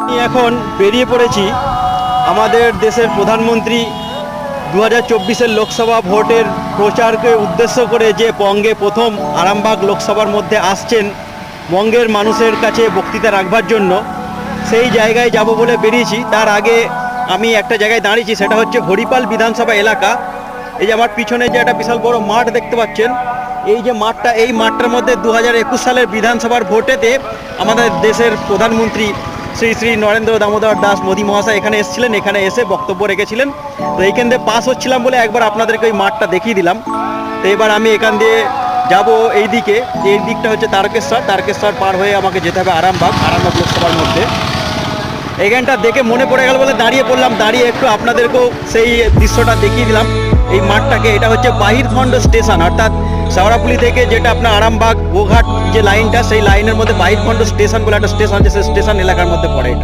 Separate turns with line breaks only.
আমি এখন বেরিয়ে পড়েছি আমাদের দেশের প্রধানমন্ত্রী 2024-এর লোকসভা ভোটের প্রচারকে উদ্দেশ্য করে যে বঙ্গে প্রথম আরামবাগ লোকসভার মধ্যে আসছেন বঙ্গের মানুষের কাছে বক্তৃতা রাখবার জন্য, সেই জায়গায় যাব বলে বেরিয়েছি। তার আগে আমি একটা জায়গায় দাঁড়িয়েছি, সেটা হচ্ছে হরিপাল বিধানসভা এলাকা। এই যে আমার পিছনে যে একটা বিশাল বড় মাঠ দেখতে পাচ্ছেন, এই যে মাঠটা, এই মাঠটার মধ্যে 2021 সালের বিধানসভার ভোটেতে আমাদের দেশের প্রধানমন্ত্রী শ্রী শ্রী নরেন্দ্র দামোদর দাস মোদী মহাশয় এখানে এসেছিলেন, এখানে এসে বক্তব্য রেখেছিলেন। তো এইখান দিয়ে পাস হচ্ছিলাম বলে একবার আপনাদেরকে ওই মাঠটা দেখিয়ে দিলাম। তো এবার আমি এখান দিয়ে যাব এই দিকে, এই দিকটা হচ্ছে তারকেশ্বর পার হয়ে আমাকে যেতে হবে আরামবাগ লোকসভার মধ্যে। এইখানটা দেখে মনে পড়ে গেল বলে দাঁড়িয়ে পড়লাম, দাঁড়িয়ে একটু আপনাদেরকেও সেই দৃশ্যটা দেখিয়ে দিলাম। এই মাঠটাকে, এটা হচ্ছে বাহিরখণ্ড স্টেশন, অর্থাৎ শেওড়াফুলি থেকে যেটা আপনার আরামবাগ গোঘাট যে লাইনটা, সেই লাইনের মধ্যে বাহিরখণ্ড স্টেশন বলে একটা স্টেশন আছে, সেই স্টেশন এলাকার মধ্যে পড়ে এটা।